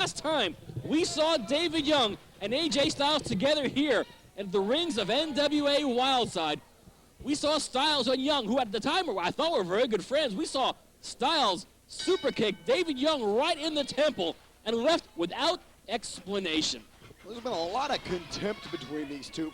last time we saw David Young and AJ Styles together here at the rings of NWA Wildside, we saw Styles and Young, who at the time I thought were very good friends. We saw Styles super kick David Young right in the temple and left without explanation. There's been a lot of contempt between these two,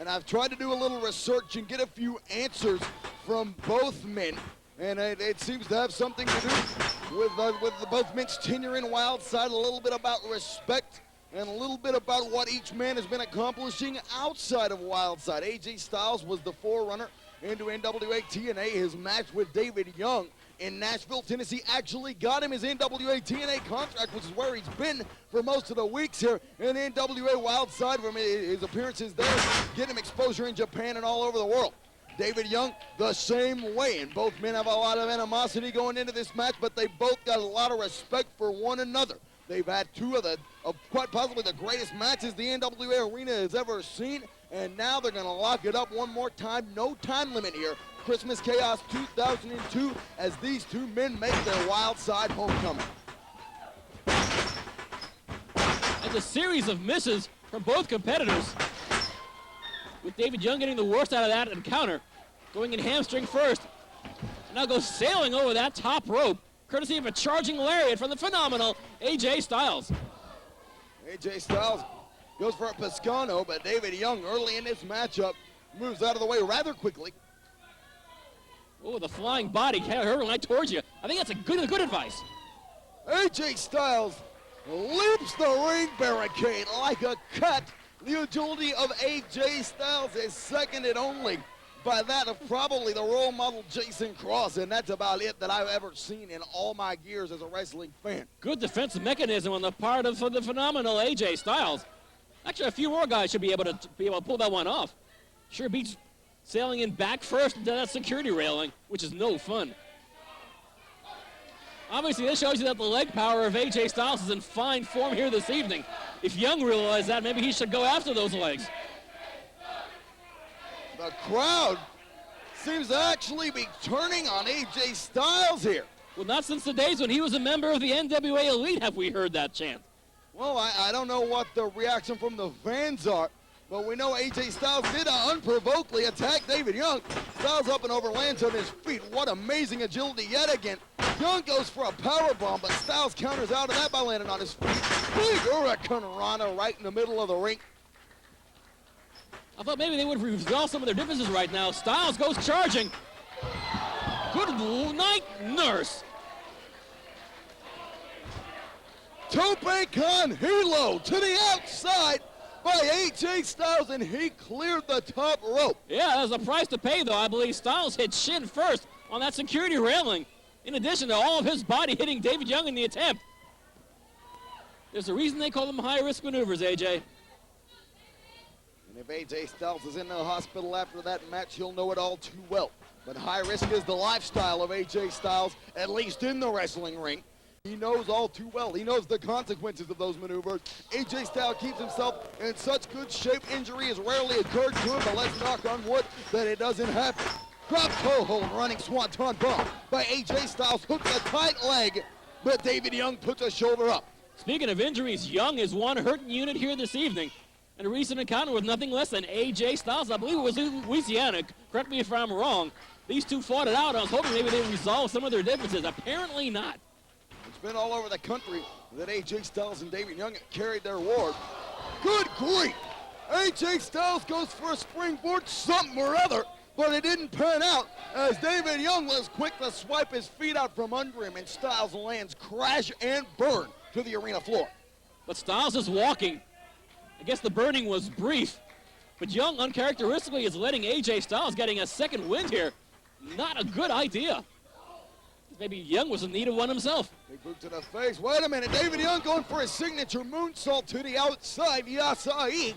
and I've tried to do a little research and get a few answers from both men, and it seems to have something to do with both men's tenure in Wildside, a little bit about respect, and a little bit about what each man has been accomplishing outside of Wildside. AJ Styles was the forerunner into NWA TNA. His match with David Young in Nashville, Tennessee actually got him his NWA TNA contract, which is where he's been for most of the weeks here in NWA Wildside from his appearances there, getting him exposure in Japan and all over the world. David Young, the same way, and both men have a lot of animosity going into this match, but they both got a lot of respect for one another. They've had two of quite possibly the greatest matches the NWA Arena has ever seen, and now they're going to lock it up one more time. No time limit here. Christmas Chaos 2002 as these two men make their Wildside homecoming. And a series of misses from both competitors, with David Young getting the worst out of that encounter, going in hamstring first. Now goes sailing over that top rope, courtesy of a charging lariat from the phenomenal AJ Styles. AJ Styles goes for a Piscano, but David Young early in this matchup moves out of the way rather quickly. Oh, the flying body hurling right towards you. I think that's a good advice. AJ Styles leaps the ring barricade like a cat. The agility of AJ Styles is seconded only by that of probably the role model Jason Cross, and that's about it that I've ever seen in all my years as a wrestling fan. Good defensive mechanism on the part of the phenomenal AJ Styles. Actually, a few more guys should be able to pull that one off. Sure beats sailing in back first into that security railing, which is no fun. Obviously, this shows you that the leg power of AJ Styles is in fine form here this evening. If Young realized that, maybe he should go after those legs. The crowd seems to actually be turning on AJ Styles here. Well, not since the days when he was a member of the NWA Elite have we heard that chant. Well, I don't know what the reaction from the fans are, but we know AJ Styles did unprovokedly attack David Young. Styles up and over, lands on his feet. What amazing agility yet again. Young goes for a powerbomb, but Styles counters out of that by landing on his feet. Big Hurricane Rana right in the middle of the ring. I thought maybe they would resolve some of their differences right now. Styles goes charging. Good night, nurse. Tope Con Hilo to the outside by AJ Styles, and he cleared the top rope. Yeah, there's a price to pay, though. I believe Styles hit shin first on that security railing, in addition to all of his body hitting David Young in the attempt. There's a reason they call them high-risk maneuvers, AJ. And if AJ Styles is in the hospital after that match, he'll know it all too well. But high risk is the lifestyle of AJ Styles, at least in the wrestling ring. He knows all too well. He knows the consequences of those maneuvers. AJ Styles keeps himself in such good shape. Injury has rarely occurred to him, but let's knock on wood that it doesn't happen. Drop toe hold, running swanton bomb by AJ Styles. Hooks a tight leg, but David Young puts a shoulder up. Speaking of injuries, Young is one hurt unit here this evening. And a recent encounter with nothing less than AJ Styles. I believe it was Louisiana. Correct me if I'm wrong. These two fought it out. I was hoping maybe they would resolve some of their differences. Apparently not. It's been all over the country that AJ Styles and David Young carried their award. Good grief! AJ Styles goes for a springboard something or other, but it didn't pan out as David Young was quick to swipe his feet out from under him, and Styles lands crash and burn to the arena floor. But Styles is walking. I guess the burning was brief, but Young uncharacteristically is letting AJ Styles getting a second wind here. Not a good idea. Maybe Young was in need of one himself. Big boot to the face. Wait a minute. David Young going for his signature moonsault to the outside. Yasai.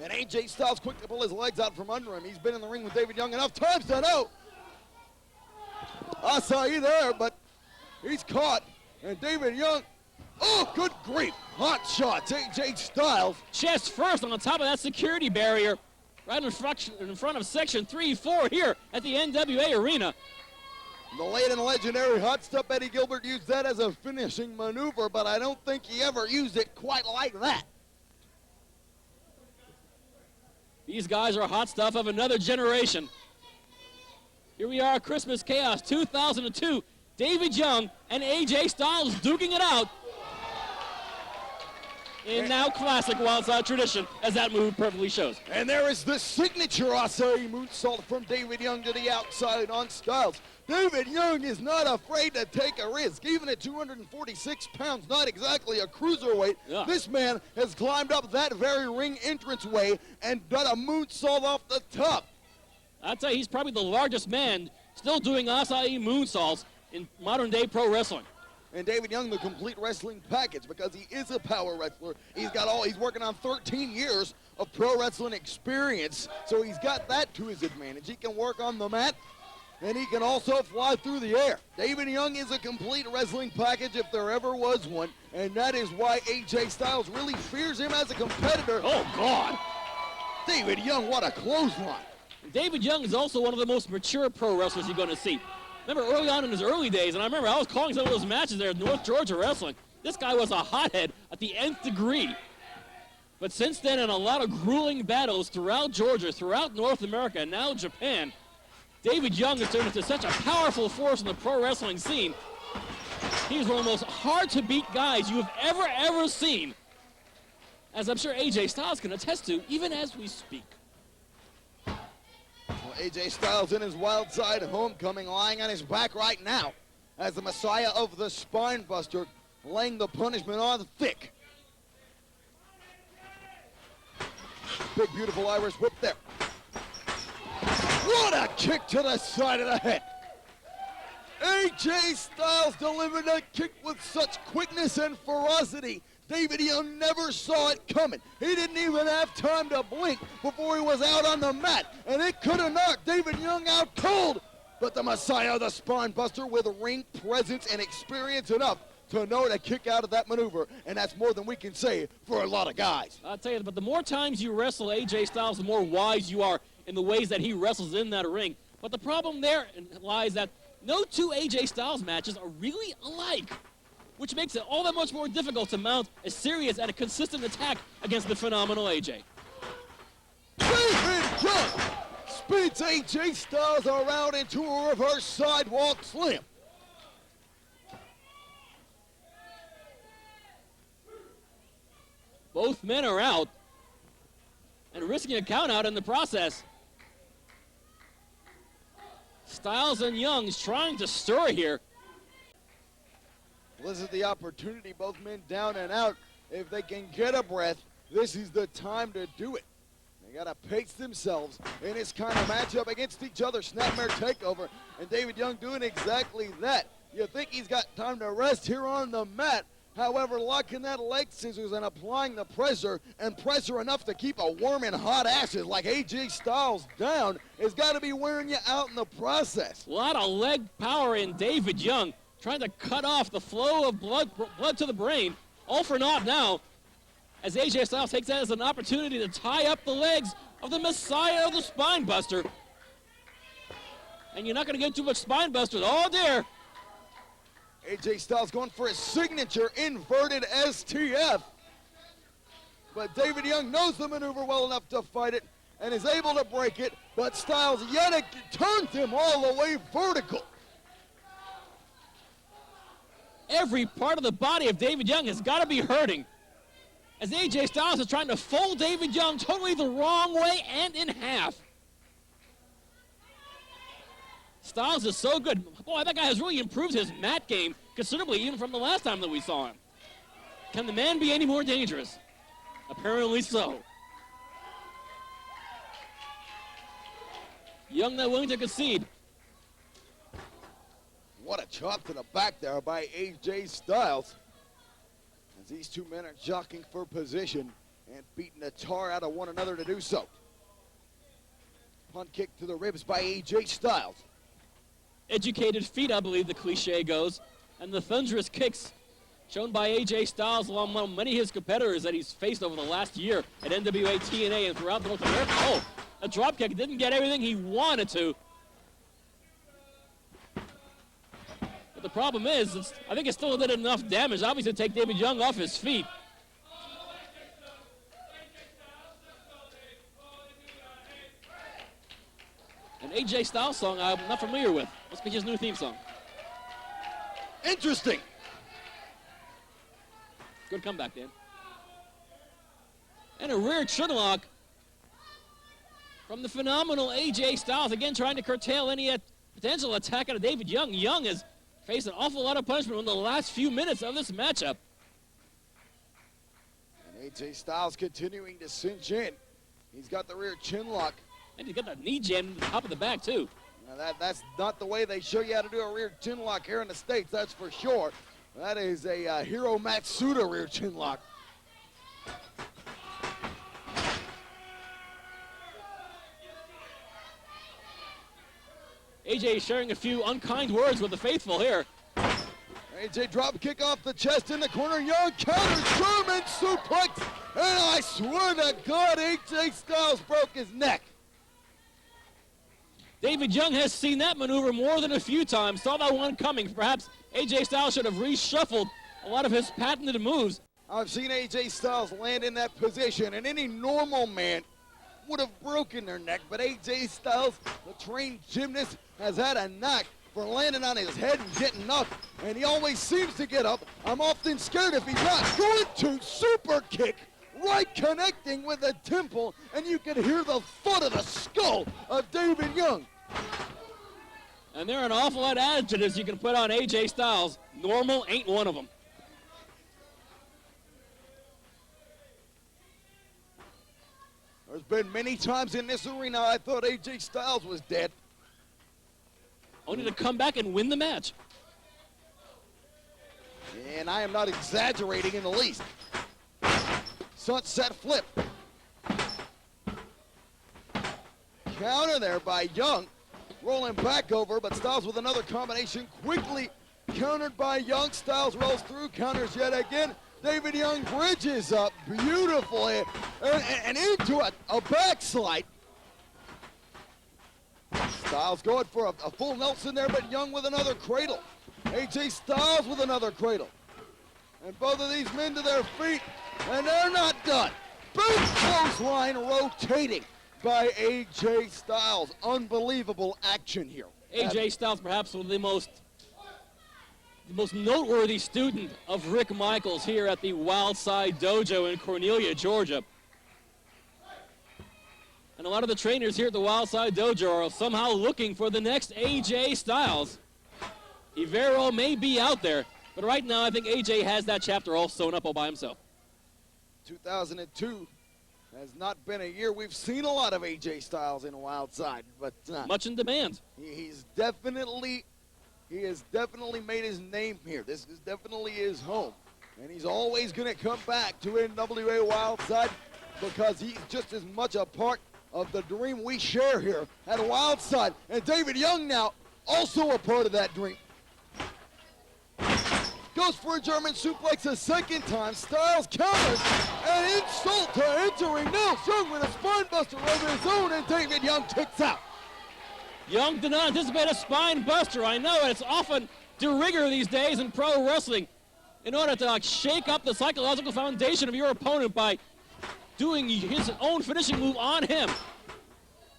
And AJ Styles quick to pull his legs out from under him. He's been in the ring with David Young enough times to know. Asai there, but he's caught. And David Young, oh, good grief. Hot shots. AJ Styles. Chest first on the top of that security barrier. Right in front of section 3-4 here at the NWA Arena. The late and legendary hot stuff Eddie Gilbert used that as a finishing maneuver, but I don't think he ever used it quite like that. These guys are hot stuff of another generation. Here we are, Christmas Chaos 2002. David Young and AJ Styles duking it out in now classic Wildside tradition, as that move perfectly shows. And there is the signature Asai moonsault from David Young to the outside on Styles. David Young is not afraid to take a risk, even at 246 pounds, not exactly a cruiserweight. Yeah. This man has climbed up that very ring entranceway and done a moonsault off the top. I'd say he's probably the largest man still doing Asai moonsaults in modern day pro wrestling. And David Young, the complete wrestling package, because he is a power wrestler. He's working on 13 years of pro wrestling experience, so he's got that to his advantage. He can work on the mat, and he can also fly through the air. David Young is a complete wrestling package if there ever was one, and that is why AJ Styles really fears him as a competitor. Oh, God. David Young, what a clothesline. David Young is also one of the most mature pro wrestlers you're going to see. Remember early on in his early days, and I remember I was calling some of those matches there at North Georgia Wrestling. This guy was a hothead at the nth degree. But since then, in a lot of grueling battles throughout Georgia, throughout North America, and now Japan, David Young has turned into such a powerful force in the pro wrestling scene. He's one of the most hard-to-beat guys you have ever seen, as I'm sure AJ Styles can attest to, even as we speak. Well, AJ Styles in his Wildside homecoming, lying on his back right now as the Messiah of the Spine Buster, laying the punishment on thick. Big, beautiful Irish whip there. What a kick to the side of the head. AJ Styles delivered a kick with such quickness and ferocity. David Young never saw it coming. He didn't even have time to blink before he was out on the mat, and it could have knocked David Young out cold. But the Messiah of the Spine Buster, with ring presence and experience enough to know to kick out of that maneuver, and that's more than we can say for a lot of guys. I'll tell you, but the more times you wrestle AJ Styles, the more wise you are in the ways that he wrestles in that ring. But the problem there lies that no two AJ Styles matches are really alike, which makes it all that much more difficult to mount a serious and a consistent attack against the phenomenal AJ. David Young spins AJ Styles around into a reverse sidewalk slam. Both men are out and risking a count out in the process. Styles and Young's trying to stir here. This is the opportunity, both men down and out. If they can get a breath, this is the time to do it. They got to pace themselves in this kind of matchup against each other. Snapmare takeover, and David Young doing exactly that. You think he's got time to rest here on the mat. However, locking that leg scissors and applying the pressure, and pressure enough to keep a worm in hot ashes like AJ Styles down, has got to be wearing you out in the process. A lot of leg power in David Young, trying to cut off the flow of blood to the brain. All for naught now, as AJ Styles takes that as an opportunity to tie up the legs of the Messiah of the Spine Buster. And you're not going to get too much Spine Buster. Oh, dear. AJ Styles going for his signature inverted STF. But David Young knows the maneuver well enough to fight it and is able to break it, but Styles yet again turns him all the way vertical. Every part of the body of David Young has got to be hurting, as AJ Styles is trying to fold David Young totally the wrong way and in half. Styles is so good. Boy, that guy has really improved his mat game considerably, even from the last time that we saw him. Can the man be any more dangerous? Apparently so. Young not willing to concede. What a chop to the back there by AJ Styles. As these two men are jockeying for position and beating the tar out of one another to do so. Punt kick to the ribs by AJ Styles. Educated feet, I believe the cliche goes, and the thunderous kicks shown by AJ Styles along with many of his competitors that he's faced over the last year at NWA, TNA, and throughout North America. Oh, a drop kick didn't get everything he wanted to. the problem is, I think it still did enough damage, obviously, to take David Young off his feet. An AJ Styles song I'm not familiar with. Must be his new theme song. Interesting. Good comeback, Dan. And a rear chin lock from the phenomenal AJ Styles. Again, trying to curtail any potential attack out of David Young. Young has faced an awful lot of punishment in the last few minutes of this matchup. And AJ Styles continuing to cinch in. He's got the rear chin lock. And he's got that knee jam in the top of the back, too. Now that's not the way they show you how to do a rear chin lock here in the States, that's for sure. That is a Hiro Matsuda rear chin lock. AJ sharing a few unkind words with the faithful here. AJ drop kick off the chest in the corner. Young counters, German suplex. And I swear to God, AJ Styles broke his neck. David Young has seen that maneuver more than a few times, saw that one coming. Perhaps AJ Styles should have reshuffled a lot of his patented moves. I've seen AJ Styles land in that position, and any normal man would have broken their neck, but AJ Styles, the trained gymnast, has had a knack for landing on his head and getting up, and he always seems to get up. I'm often scared if he's not going to super kick, right connecting with the temple, and you can hear the thud of the skull of David Young. And there are an awful lot of adjectives you can put on AJ Styles. Normal ain't one of them. There's been many times in this arena I thought AJ Styles was dead. Only to come back and win the match. And I am not exaggerating in the least. Sunset flip. Counter there by Young. Rolling back over, but Styles with another combination. Quickly countered by Young. Styles rolls through, counters yet again. David Young bridges up beautifully and into a backslide. Styles going for a full Nelson there, but Young with another cradle. AJ Styles with another cradle. And both of these men to their feet, and they're not done. Boom, clothesline rotating by AJ Styles. Unbelievable action here. AJ Styles perhaps one of the most noteworthy student of Rick Michaels here at the Wildside Dojo in Cornelia, Georgia. And a lot of the trainers here at the Wildside Dojo are somehow looking for the next AJ Styles. Ivero may be out there, but right now I think AJ has that chapter all sewn up all by himself. 2002 has not been a year we've seen a lot of AJ Styles in Wildside, but much in demand. He has definitely made his name here. This is definitely his home, and he's always going to come back to NWA Wildside because he's just as much a part of the dream we share here at Wildside. And David Young now also a part of that dream. Goes for a German suplex a second time. Styles counters, and insult to entering. Now Young with a spine buster over his own, and David Young kicks out. Young did not anticipate a spine buster. I know it's often de rigueur these days in pro wrestling in order to shake up the psychological foundation of your opponent by doing his own finishing move on him.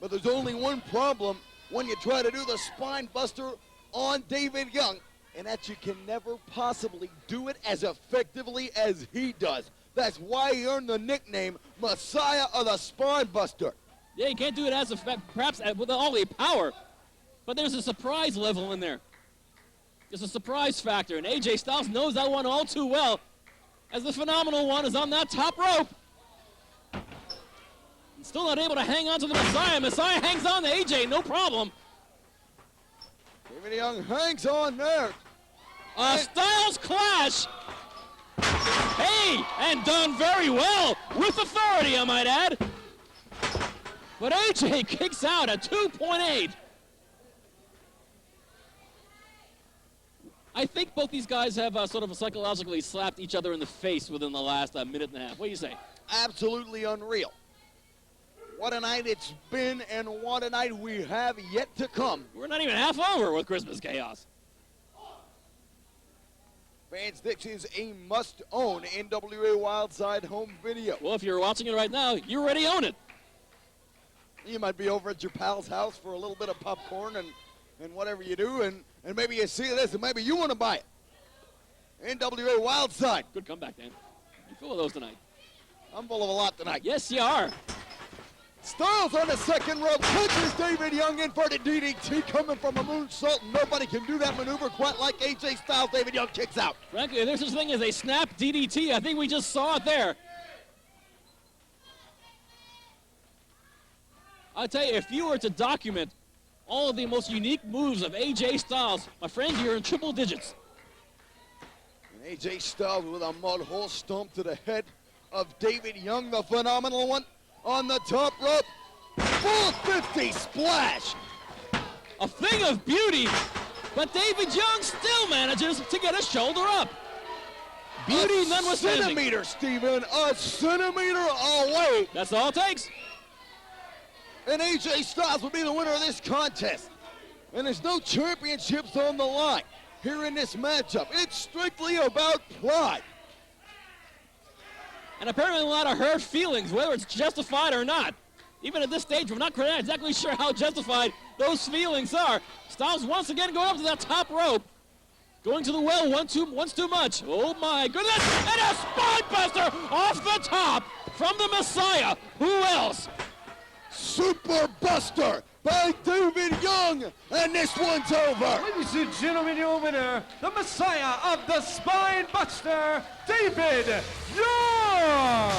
But there's only one problem when you try to do the spine buster on David Young, and that you can never possibly do it as effectively as he does. That's why he earned the nickname Messiah of the Spine Buster. Yeah, you can't do it as perhaps with all the power, but there's a surprise level in there. There's a surprise factor, and AJ Styles knows that one all too well as the phenomenal one is on that top rope. Still not able to hang on to the Messiah. Messiah hangs on to AJ, no problem. David Young hangs on there. Styles clash. Hey, and done very well with authority, I might add. But AJ kicks out at 2.8. I think both these guys have sort of psychologically slapped each other in the face within the last minute and a half. What do you say? Absolutely unreal. What a night it's been, and what a night we have yet to come. We're not even half over with Christmas Chaos. Fans, this is a must-own NWA Wildside home video. Well, if you're watching it right now, you already own it. You might be over at your pal's house for a little bit of popcorn and whatever you do, and maybe you see this and maybe you want to buy it. NWA Wildside. Good comeback, Dan. You're full of those tonight. I'm full of a lot tonight. Yes, you are. Styles on the second rope, catches David Young, inverted DDT coming from a moonsault. Nobody can do that maneuver quite like AJ Styles. David Young kicks out. Frankly, there's such thing as a snap DDT. I think we just saw it there. I'll tell you, if you were to document all of the most unique moves of AJ Styles, my friend, you're in triple digits. And AJ Styles with a mud hole stomp to the head of David Young, the phenomenal one. On the top rope, full 50 splash. A thing of beauty, but David Young still manages to get a shoulder up. Beauty notwithstanding. A centimeter, Steven, a centimeter away. That's all it takes. And AJ Styles will be the winner of this contest. And there's no championships on the line here in this matchup. It's strictly about pride. And apparently a lot of hurt feelings, whether it's justified or not. Even at this stage, we're not exactly sure how justified those feelings are. Styles once again going up to that top rope. Going to the well once too much. Oh my goodness, and a spine buster off the top from the Messiah. Who else? Super Buster by David Young, and this one's over. Ladies and gentlemen, your winner, the Messiah of the Spine Buster, David Young.